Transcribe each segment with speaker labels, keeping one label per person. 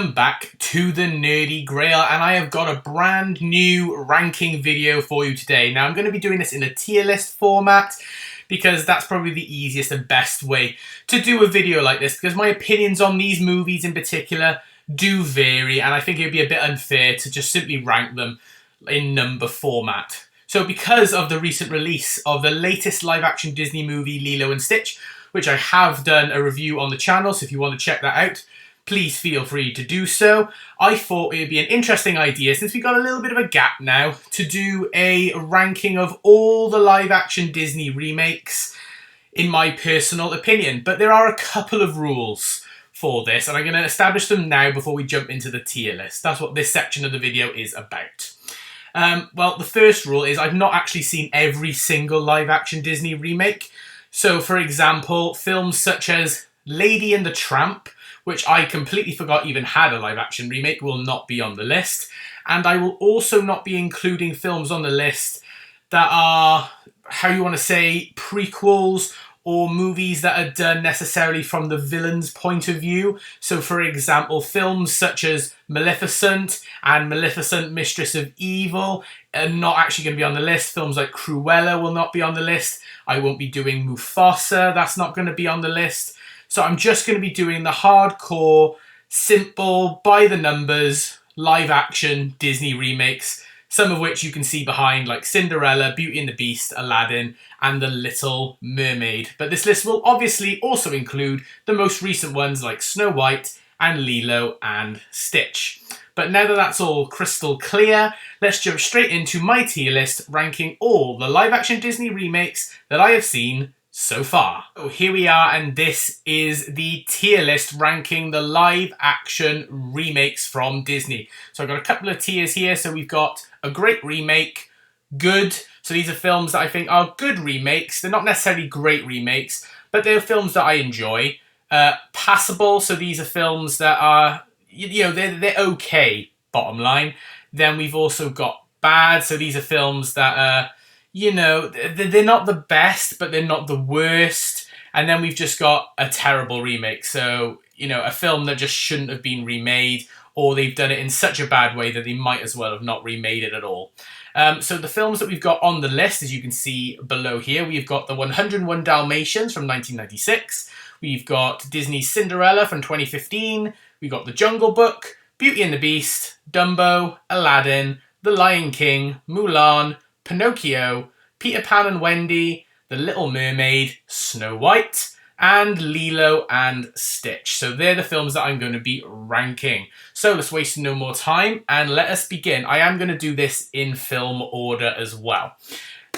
Speaker 1: Welcome back to the Nerdy Grail, and I have got a brand new ranking video for you today. Now I'm going to be doing this in a tier list format because that's probably the easiest and best way to do a video like this, because my opinions on these movies in particular do vary, and I think it would be a bit unfair to just simply rank them in number format. So because of the recent release of the latest live-action Disney movie Lilo and Stitch, which I have done a review on the channel, so if you want to check that out, please feel free to do so. I thought it would be an interesting idea, since we've got a little bit of a gap now, to do a ranking of all the live-action Disney remakes, in my personal opinion. But there are a couple of rules for this, and I'm going to establish them now before we jump into the tier list. That's what this section of the video is about. Well, the first rule is I've not actually seen every single live-action Disney remake. So, for example, films such as Lady and the Tramp, which I completely forgot even had a live-action remake, will not be on the list. And I will also not be including films on the list that are, how you want to say, prequels or movies that are done necessarily from the villain's point of view. So, for example, films such as Maleficent and Maleficent, Mistress of Evil are not actually going to be on the list. Films like Cruella will not be on the list. I won't be doing Mufasa. That's not going to be on the list. So I'm just going to be doing the hardcore, simple, by-the-numbers, live-action Disney remakes, some of which you can see behind, like Cinderella, Beauty and the Beast, Aladdin, and The Little Mermaid. But this list will obviously also include the most recent ones like Snow White and Lilo and Stitch. But now that that's all crystal clear, let's jump straight into my tier list, ranking all the live-action Disney remakes that I have seen so far. So here we are, and this is the tier list ranking the live-action remakes from Disney. So I've got a couple of tiers here. So we've got a great remake, good. So these are films that I think are good remakes. They're not necessarily great remakes, but they're films that I enjoy. Passable. So these are films that are, you know, they're okay, bottom line. Then we've also got bad. So these are films that are, you know, they're not the best, but they're not the worst. And then we've just got a terrible remake. So, you know, a film that just shouldn't have been remade, or they've done it in such a bad way that they might as well have not remade it at all. So the films that we've got on the list, as you can see below here, we've got the 101 Dalmatians from 1996. We've got Disney's Cinderella from 2015. We've got The Jungle Book, Beauty and the Beast, Dumbo, Aladdin, The Lion King, Mulan, Pinocchio, Peter Pan and Wendy, The Little Mermaid, Snow White, and Lilo and Stitch. So they're the films that I'm going to be ranking. So let's waste no more time and let us begin. I am going to do this in film order as well.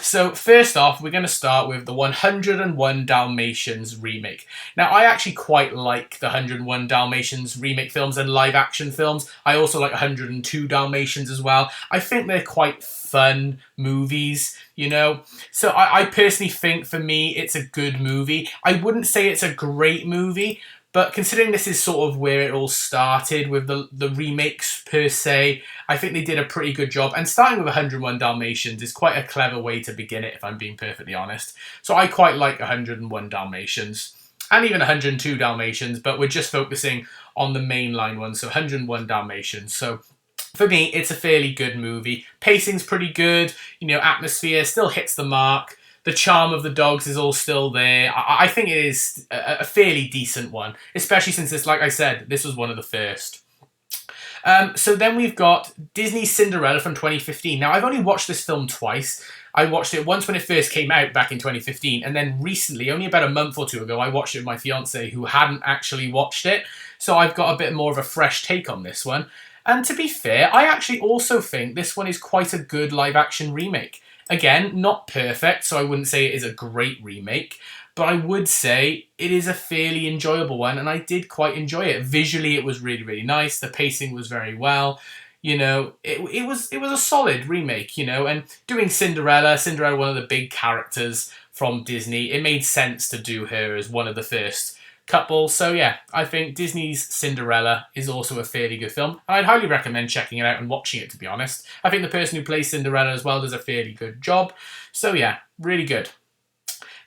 Speaker 1: So first off, we're going to start with the 101 Dalmatians remake. Now, I actually quite like the 101 Dalmatians remake films and live action films. I also like 102 Dalmatians as well. I think they're quite fun movies, you know. So I personally think, for me, it's a good movie. I wouldn't say it's a great movie, but considering this is sort of where it all started with the remakes per se, I think they did a pretty good job. And starting with 101 Dalmatians is quite a clever way to begin it, if I'm being perfectly honest. So I quite like 101 Dalmatians and even 102 Dalmatians, but we're just focusing on the mainline ones, so 101 Dalmatians. So for me, it's a fairly good movie. Pacing's pretty good, you know, atmosphere still hits the mark. The charm of the dogs is all still there. I think it is a fairly decent one, especially since this, like I said, this was one of the first. So then we've got Disney's Cinderella from 2015. Now, I've only watched this film twice. I watched it once when it first came out back in 2015, and then recently, only about a month or two ago, I watched it with my fiance who hadn't actually watched it. So I've got a bit more of a fresh take on this one. And to be fair, I actually also think this one is quite a good live-action remake. Again, not perfect, so I wouldn't say it is a great remake, but I would say it is a fairly enjoyable one, and I did quite enjoy it. Visually, it was really, really nice. The pacing was very well. You know, it was a solid remake, you know, and doing Cinderella, one of the big characters from Disney, it made sense to do her as one of the first couple. So yeah, I think Disney's Cinderella is also a fairly good film. I'd highly recommend checking it out and watching it, to be honest. I think the person who plays Cinderella as well does a fairly good job. So yeah, really good.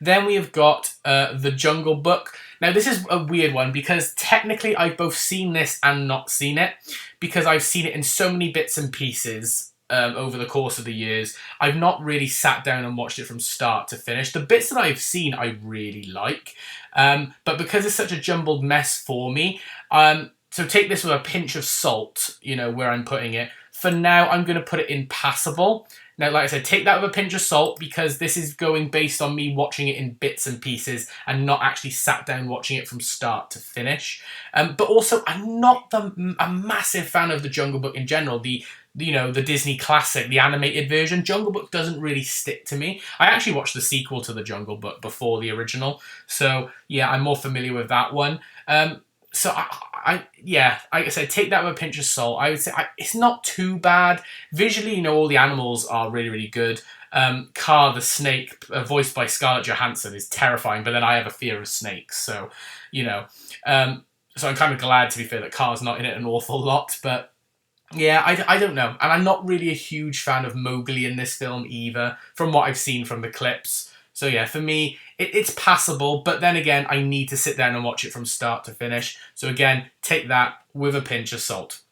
Speaker 1: Then we have got The Jungle Book. Now, this is a weird one because technically I've both seen this and not seen it, because I've seen it in so many bits and pieces over the course of the years. I've not really sat down and watched it from start to finish. The bits that I've seen I really like, but because it's such a jumbled mess for me, so take this with a pinch of salt, you know, where I'm putting it. For now, I'm going to put it in passable. Now, like I said, take that with a pinch of salt, because this is going based on me watching it in bits and pieces and not actually sat down watching it from start to finish. But also, I'm not a massive fan of The Jungle Book in general. The Disney classic, the animated version, Jungle Book doesn't really stick to me. I actually watched the sequel to The Jungle Book before the original. So, yeah, I'm more familiar with that one. So like I said, take that with a pinch of salt. I would say it's not too bad. Visually, you know, all the animals are really, really good. Car the snake, voiced by Scarlett Johansson, is terrifying, but then I have a fear of snakes. So, you know, so I'm kind of glad, to be fair, that Car's not in it an awful lot. But yeah, I don't know. And I'm not really a huge fan of Mowgli in this film either, from what I've seen from the clips. So yeah, for me, it's passable, but then again, I need to sit down and watch it from start to finish. So again, take that with a pinch of salt.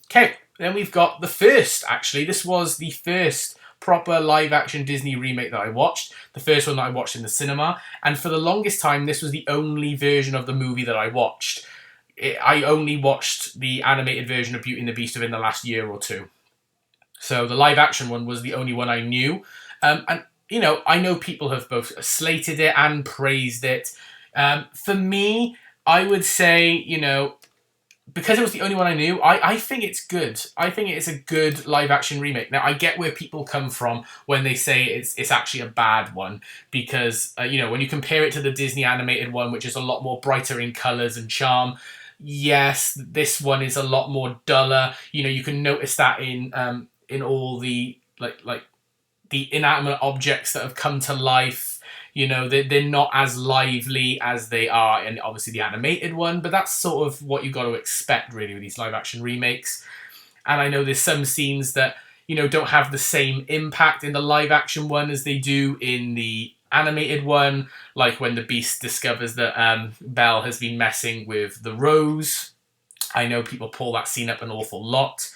Speaker 1: Okay, then we've got the first, actually. This was the first proper live-action Disney remake that I watched. The first one that I watched in the cinema. And for the longest time, this was the only version of the movie that I watched. I only watched the animated version of Beauty and the Beast within the last year or two. So the live-action one was the only one I knew. And you know, I know people have both slated it and praised it. For me, I would say, you know, because it was the only one I knew, I think it's good. I think it's a good live-action remake. Now, I get where people come from when they say it's actually a bad one, because, you know, when you compare it to the Disney animated one, which is a lot more brighter in colours and charm, yes, this one is a lot more duller. You know, you can notice that in all the, like the inanimate objects that have come to life. You know, they're not as lively as they are in, obviously, the animated one, but that's sort of what you've got to expect, really, with these live-action remakes. And I know there's some scenes that, you know, don't have the same impact in the live-action one as they do in the animated one, like when the Beast discovers that Belle has been messing with the Rose. I know people pull that scene up an awful lot.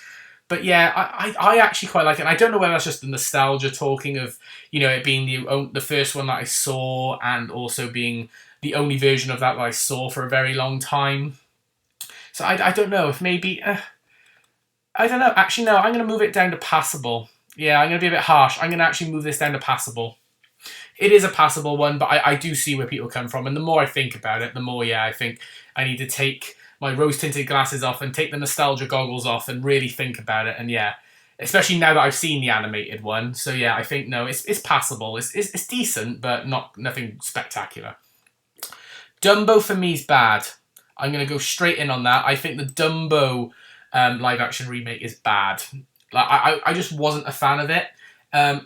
Speaker 1: But yeah, I actually quite like it. And I don't know whether that's just the nostalgia talking of, you know, it being the first one that I saw, and also being the only version of that I saw for a very long time. So I don't know if maybe... I don't know. Actually, no, I'm going to move it down to passable. Yeah, I'm going to be a bit harsh. I'm going to actually move this down to passable. It is a passable one, but I do see where people come from. And the more I think about it, the more, yeah, I think I need to take my rose-tinted glasses off and take the nostalgia goggles off and really think about it. And yeah, especially now that I've seen the animated one. So yeah, I think, no, it's passable. It's decent, but nothing spectacular. Dumbo for me is bad. I'm going to go straight in on that. I think the Dumbo live-action remake is bad. Like I just wasn't a fan of it.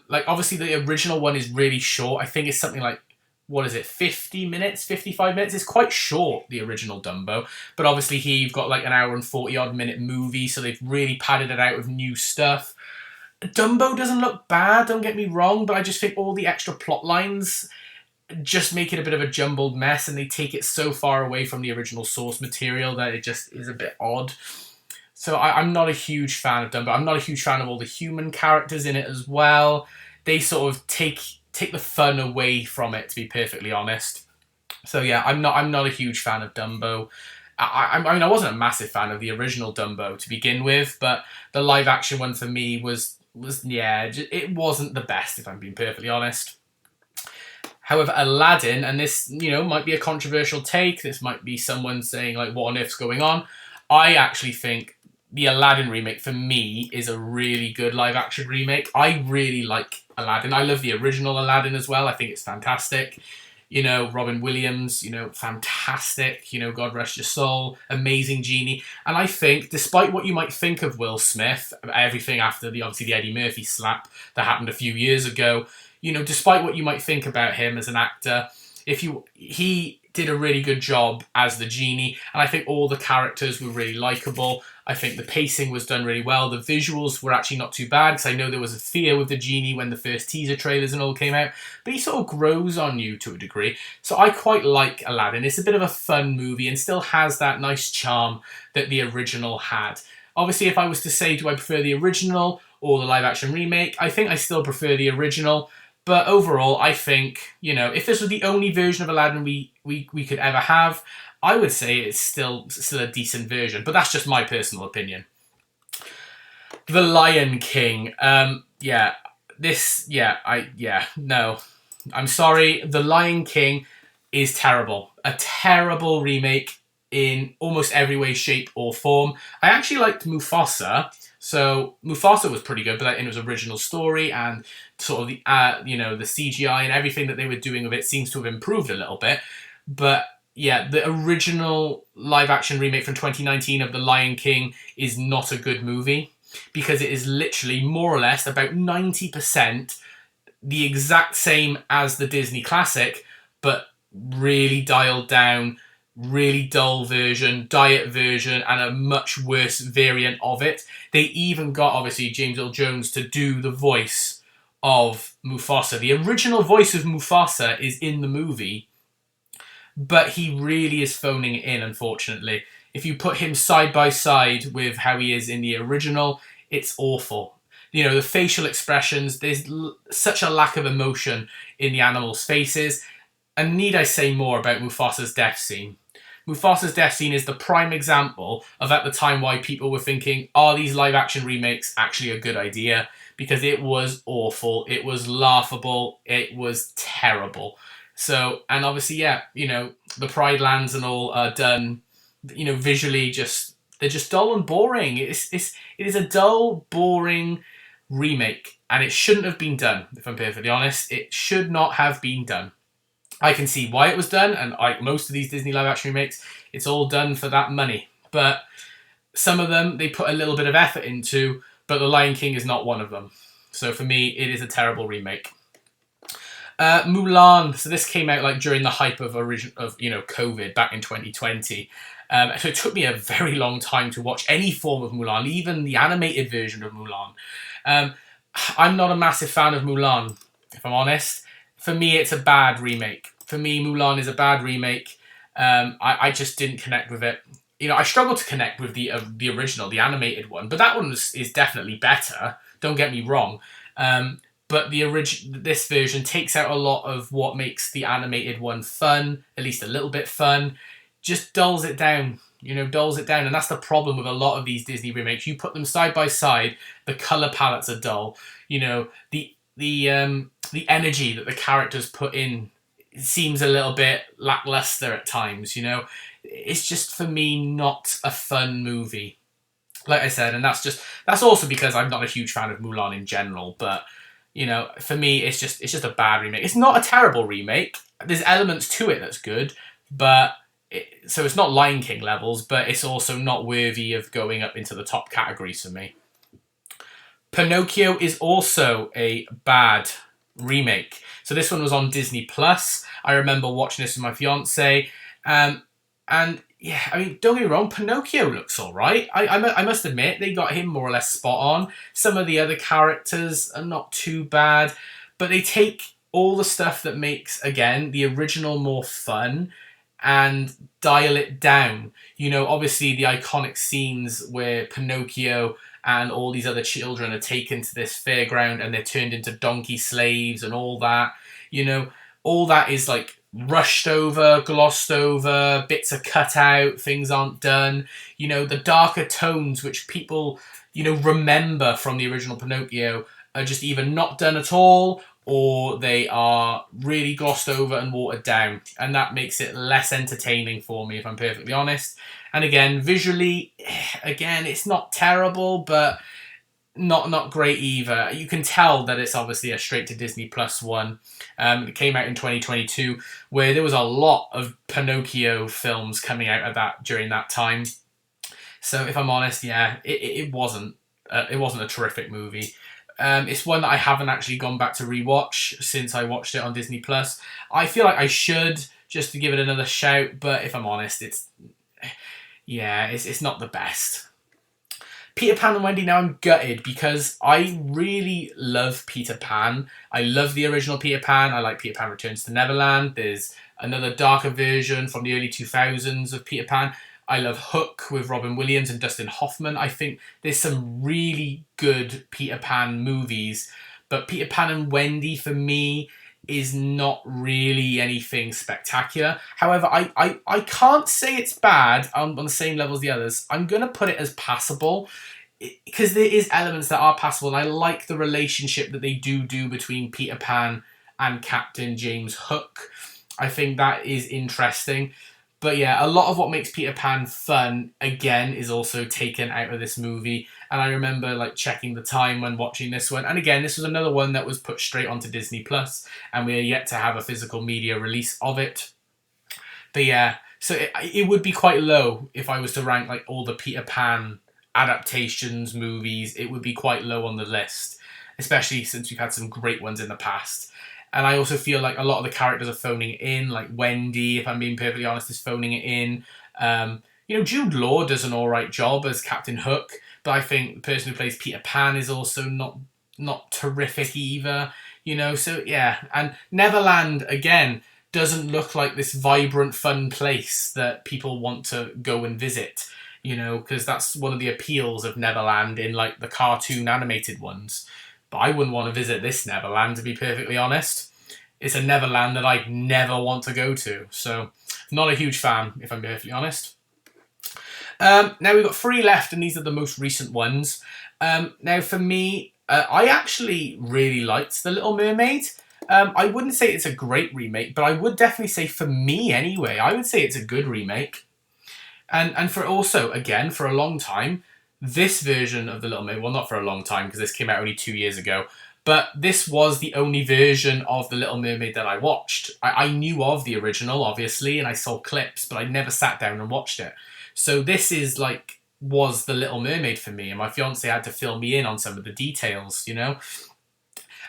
Speaker 1: Like, obviously, the original one is really short. I think it's something like, what is it, 50 minutes, 55 minutes? It's quite short, the original Dumbo. But obviously here you've got like an hour and 40-odd minute movie, so they've really padded it out with new stuff. Dumbo doesn't look bad, don't get me wrong, but I just think all the extra plot lines just make it a bit of a jumbled mess, and they take it so far away from the original source material that it just is a bit odd. So I'm not a huge fan of Dumbo. I'm not a huge fan of all the human characters in it as well. They sort of take the fun away from it, to be perfectly honest. So yeah, I'm not a huge fan of Dumbo. I mean, I wasn't a massive fan of the original Dumbo to begin with, but the live action one for me was yeah, it wasn't the best, if I'm being perfectly honest. However, Aladdin, and this, you know, might be a controversial take. This might be someone saying, like, what on earth's going on? I actually think the Aladdin remake, for me, is a really good live-action remake. I really like Aladdin. I love the original Aladdin as well. I think it's fantastic. You know, Robin Williams, you know, fantastic. You know, God rest your soul. Amazing genie. And I think, despite what you might think of Will Smith, everything after obviously the Eddie Murphy slap that happened a few years ago, you know, despite what you might think about him as an actor, He did a really good job as the genie, and I think all the characters were really likable. I think the pacing was done really well. The visuals were actually not too bad, because I know there was a fear with the genie when the first teaser trailers and all came out, but he sort of grows on you to a degree. So I quite like Aladdin. It's a bit of a fun movie and still has that nice charm that the original had. Obviously, if I was to say, do I prefer the original or the live action remake, I think I still prefer the original. But overall, I think, if this was the only version of Aladdin we could ever have, I would say it's still a decent version. But that's just my personal opinion. The Lion King. No. I'm sorry. The Lion King is terrible. A terrible remake in almost every way, shape, or form. I actually liked Mufasa. So Mufasa was pretty good, but in his original story and sort of the the CGI and everything that they were doing with it seems to have improved a little bit. But yeah, the original live action remake from 2019 of The Lion King is not a good movie, because it is literally more or less about 90% the exact same as the Disney classic, but really dialed down, really dull version, diet version, and a much worse variant of it. They even got, obviously, James Earl Jones to do the voice of Mufasa. The original voice of Mufasa is in the movie, but he really is phoning it in, unfortunately. If you put him side by side with how he is in the original, it's awful. The facial expressions, there's such a lack of emotion in the animals' faces. And need I say more about Mufasa's death scene? Mufasa's death scene is the prime example of, at the time, why people were thinking, are these live action remakes actually a good idea? Because it was awful, it was laughable, it was terrible. So, and obviously, the Pride Lands and all are done, visually they're just dull and boring. It is a dull, boring remake, and it shouldn't have been done, if I'm perfectly honest. It should not have been done. I can see why it was done, and like most of these Disney live action remakes, it's all done for that money. But some of them, they put a little bit of effort into, but The Lion King is not one of them. So for me, it is a terrible remake. Mulan. So this came out during the hype of COVID back in 2020. So it took me a very long time to watch any form of Mulan, even the animated version of Mulan. I'm not a massive fan of Mulan, if I'm honest. For me, it's a bad remake. For me, Mulan is a bad remake. I just didn't connect with it. I struggled to connect with the original, the animated one, but that one is definitely better. Don't get me wrong. But this version takes out a lot of what makes the animated one fun, at least a little bit fun. Just dulls it down, dulls it down. And that's the problem with a lot of these Disney remakes. You put them side by side, the color palettes are dull. The energy that the characters put in seems a little bit lackluster at times. It's just, for me, not a fun movie. Like I said, and that's also because I'm not a huge fan of Mulan in general. But for me, it's just a bad remake. It's not a terrible remake. There's elements to it that's good, but so it's not Lion King levels, but it's also not worthy of going up into the top categories for me. Pinocchio is also a bad remake. So this one was on Disney Plus. I remember watching this with my fiance, and yeah, I mean, don't get me wrong, Pinocchio looks all right. I must admit, they got him more or less spot on. Some of the other characters are not too bad, but they take all the stuff that makes, again, the original more fun and dial it down. Obviously the iconic scenes where Pinocchio and all these other children are taken to this fairground and they're turned into donkey slaves and all that. All that is rushed over, glossed over, bits are cut out, things aren't done. The darker tones which people, remember from the original Pinocchio are just either not done at all, or they are really glossed over and watered down. And that makes it less entertaining for me, if I'm perfectly honest. And again, visually, it's not terrible, but not great either. You can tell that it's obviously a straight to Disney Plus one. It came out in 2022, where there was a lot of Pinocchio films coming out during that time. So if I'm honest, it wasn't a terrific movie. It's one that I haven't actually gone back to rewatch since I watched it on Disney Plus. I feel like I should, just to give it another shout, but if I'm honest, it's not the best. Peter Pan and Wendy, now I'm gutted because I really love Peter Pan. I love the original Peter Pan. I like Peter Pan Returns to Neverland. There's another darker version from the early 2000s of Peter Pan. I love Hook with Robin Williams and Dustin Hoffman. I think there's some really good Peter Pan movies, but Peter Pan and Wendy for me is not really anything spectacular. However, I can't say it's bad on the same level as the others. I'm going to put it as passable because there is elements that are passable, and I like the relationship that they do between Peter Pan and Captain James Hook. I think that is interesting. But yeah, a lot of what makes Peter Pan fun, again, is also taken out of this movie. And I remember like checking the time when watching this one. And again, this was another one that was put straight onto Disney Plus, and we are yet to have a physical media release of it. But yeah, so it would be quite low if I was to rank like all the Peter Pan adaptations, movies. It would be quite low on the list, especially since we've had some great ones in the past. And I also feel like a lot of the characters are phoning it in, like Wendy, if I'm being perfectly honest, is phoning it in. Jude Law does an alright job as Captain Hook, but I think the person who plays Peter Pan is also not terrific either. So yeah. And Neverland, again, doesn't look like this vibrant, fun place that people want to go and visit, because that's one of the appeals of Neverland in like the cartoon animated ones. But I wouldn't want to visit this Neverland, to be perfectly honest. It's a Neverland that I'd never want to go to. So, not a huge fan, if I'm perfectly honest. Now, we've got 3 left, and these are the most recent ones. Now, for me, I actually really liked The Little Mermaid. I wouldn't say it's a great remake, but I would definitely say, for me anyway, I would say it's a good remake. And for also, again, for a long time, this version of The Little Mermaid, well, not for a long time, because this came out only 2 years ago, but this was the only version of The Little Mermaid that I watched. I knew of the original, obviously, and I saw clips, but I never sat down and watched it. So this was The Little Mermaid for me, and my fiance had to fill me in on some of the details, And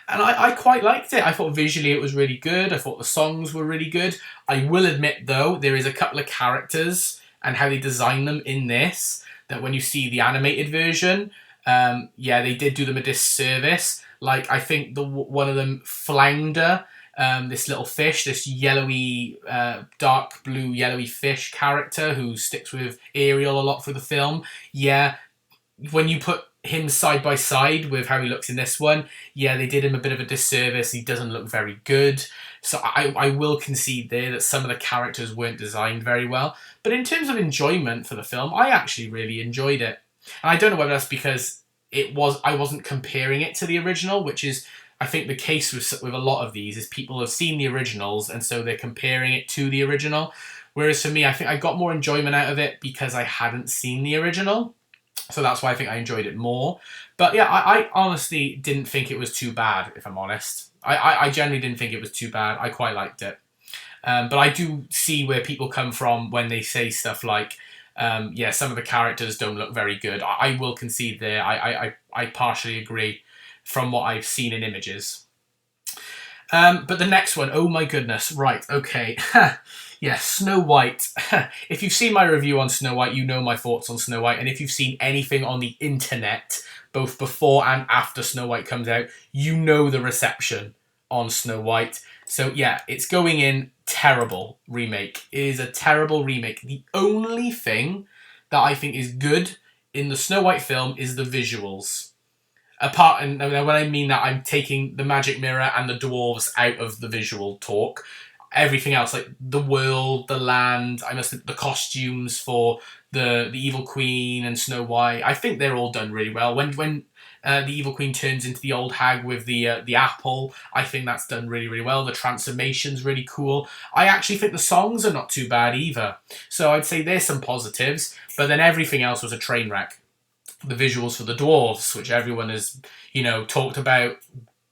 Speaker 1: I quite liked it. I thought visually it was really good. I thought the songs were really good. I will admit, though, there is a couple of characters and how they design them in this that when you see the animated version, they did do them a disservice. Like, I think one of them, Flounder, this little fish, this yellowy, dark blue yellowy fish character who sticks with Ariel a lot for the film. Yeah, when you put him side by side with how he looks in this one, they did him a bit of a disservice. He doesn't look very good. So I will concede there that some of the characters weren't designed very well. But in terms of enjoyment for the film, I actually really enjoyed it. And I don't know whether that's because I wasn't comparing it to the original, which is, I think, the case with a lot of these, is people have seen the originals, and so they're comparing it to the original. Whereas for me, I think I got more enjoyment out of it because I hadn't seen the original. So that's why I think I enjoyed it more. But yeah, I honestly didn't think it was too bad, if I'm honest. I generally didn't think it was too bad. I quite liked it. But I do see where people come from when they say stuff like, some of the characters don't look very good. I will concede there. I partially agree from what I've seen in images. But the next one, oh my goodness, right, okay. Snow White. If you've seen my review on Snow White, you know my thoughts on Snow White. And if you've seen anything on the internet, both before and after Snow White comes out, you know the reception on Snow White. So yeah, it's going in terrible remake. It is a terrible remake. The only thing that I think is good in the Snow White film is the visuals. And when I mean that, I'm taking the magic mirror and the dwarves out of the visual talk. Everything else, like the world, the land, the costumes for the Evil Queen and Snow White, I think they're all done really well. When the Evil Queen turns into the old hag with the apple, I think that's done really, really well. The transformation's really cool. I actually think the songs are not too bad either. So I'd say there's some positives, but then everything else was a train wreck. The visuals for the dwarves, which everyone has, talked about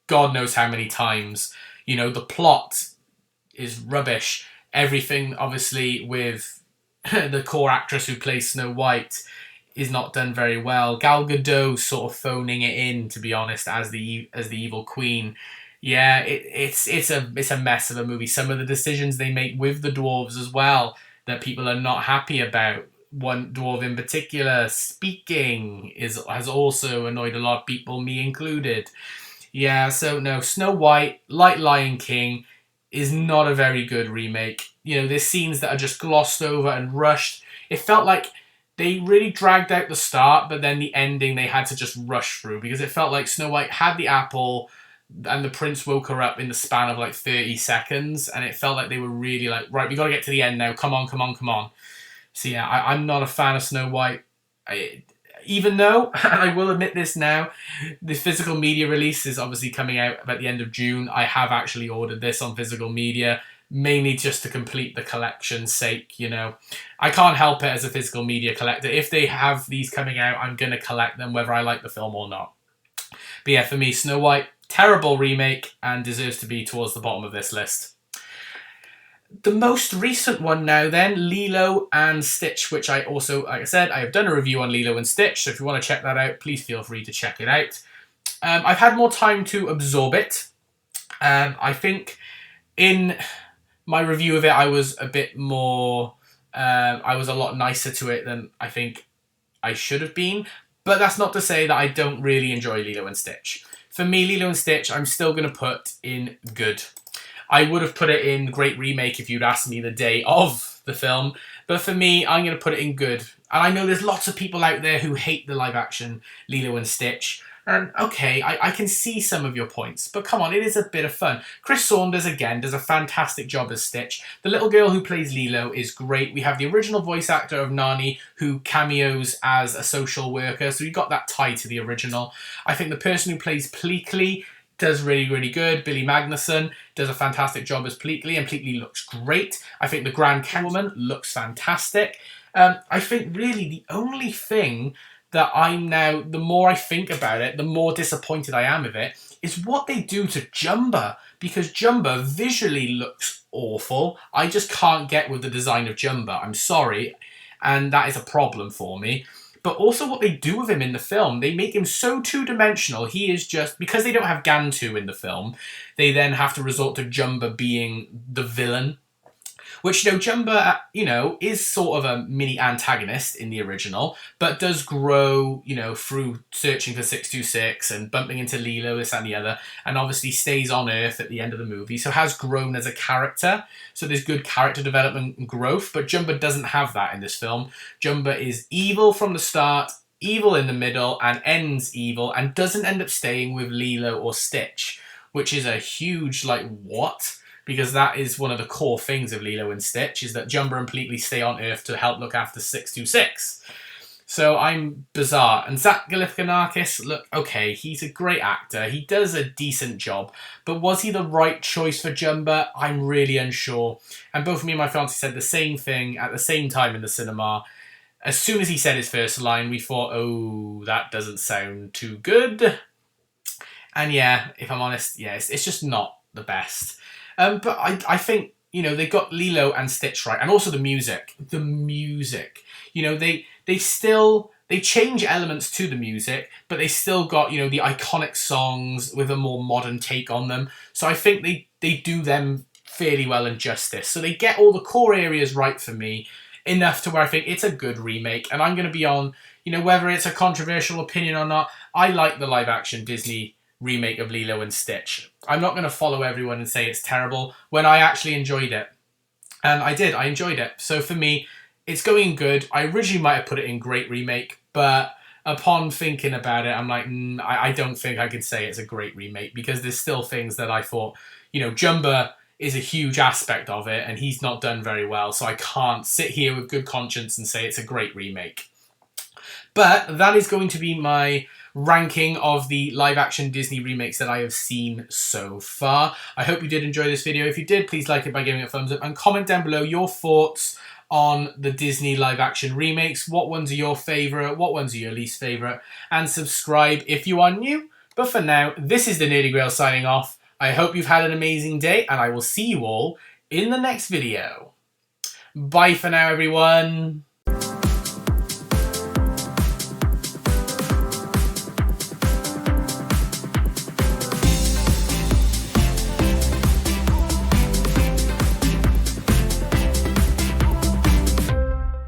Speaker 1: God knows how many times. The plot is rubbish. Everything, obviously, with the core actress who plays Snow White is not done very well. Gal Gadot sort of phoning it in, to be honest, as the evil queen. Yeah, it's a mess of a movie. Some of the decisions they make with the dwarves as well that people are not happy about. One dwarf in particular speaking has also annoyed a lot of people, me included. Yeah, so no, Snow White, like Lion King, is not a very good remake. You know, there's scenes that are just glossed over and rushed. It felt like they really dragged out the start, but then the ending they had to just rush through because it felt like Snow White had the apple and the prince woke her up in the span of like 30 seconds, and it felt like they were really like, right, we got to get to the end now. Come on, come on, come on. So yeah, I'm not a fan of Snow White. Even though, and I will admit this now, the physical media release is obviously coming out at the end of June. I have actually ordered this on physical media, mainly just to complete the collection's sake, you know. I can't help it as a physical media collector. If they have these coming out, I'm going to collect them whether I like the film or not. But yeah, for me, Snow White, terrible remake and deserves to be towards the bottom of this list. The most recent one now then, Lilo and Stitch, which I also, like I said, I have done a review on Lilo and Stitch, so if you want to check that out, please feel free to check it out. I've had more time to absorb it. I think in my review of it, I was a bit more, I was a lot nicer to it than I think I should have been, but that's not to say that I don't really enjoy Lilo and Stitch. For me, Lilo and Stitch, I'm still going to put in good. I would have put it in great remake if you'd asked me the day of the film. But for me, I'm going to put it in good. And I know there's lots of people out there who hate the live action Lilo and Stitch. And okay, I can see some of your points. But come on, it is a bit of fun. Chris Saunders, again, does a fantastic job as Stitch. The little girl who plays Lilo is great. We have the original voice actor of Nani who cameos as a social worker. So you got that tie to the original. I think the person who plays Pleakley does really, really good. Billy Magnuson does a fantastic job as Pleakley, and Pleakley looks great. I think the Grand Catwoman looks fantastic. I think really the only thing that I'm now, the more I think about it, the more disappointed I am with it, is what they do to Jumba. Because Jumba visually looks awful. I just can't get with the design of Jumba. I'm sorry. And that is a problem for me. But also what they do with him in the film, they make him so two-dimensional. He is just, because they don't have Gantu in the film, they then have to resort to Jumba being the villain. Which, you know, Jumba, you know, is sort of a mini antagonist in the original, but does grow, you know, through searching for 626 and bumping into Lilo, this and the other, and obviously stays on Earth at the end of the movie, so has grown as a character. So there's good character development and growth, but Jumba doesn't have that in this film. Jumba is evil from the start, evil in the middle, and ends evil, and doesn't end up staying with Lilo or Stitch, which is a huge, like, what? Because that is one of the core things of Lilo and Stitch, is that Jumba and Pleakley stay on Earth to help look after 626. So I'm bizarre. And Zach Galifianakis, look, okay, he's a great actor. He does a decent job. But was he the right choice for Jumba? I'm really unsure. And both me and my fiancé said the same thing at the same time in the cinema. As soon as he said his first line, we thought, oh, that doesn't sound too good. And yeah, if I'm honest, yeah, it's just not the best. But I think, you know, they got Lilo and Stitch right. And also the music. The music. You know, they change elements to the music, but they still got, you know, the iconic songs with a more modern take on them. So I think they do them fairly well and justice. So they get all the core areas right for me, enough to where I think it's a good remake. And I'm going to be on, you know, whether it's a controversial opinion or not, I like the live action Disney remake of Lilo and Stitch. I'm not going to follow everyone and say it's terrible when I actually enjoyed it. And I did, I enjoyed it. So for me, it's going good. I originally might have put it in great remake, but upon thinking about it, I'm like, I don't think I can say it's a great remake, because there's still things that I thought, you know, Jumba is a huge aspect of it and he's not done very well. So I can't sit here with good conscience and say it's a great remake. But that is going to be my ranking of the live-action Disney remakes that I have seen so far. I hope you did enjoy this video. If you did, please like it by giving it a thumbs up and comment down below your thoughts on the Disney live-action remakes. What ones are your favourite? What ones are your least favourite? And subscribe if you are new. But for now, this is the Nerdy Grail signing off. I hope you've had an amazing day, and I will see you all in the next video. Bye for now, everyone.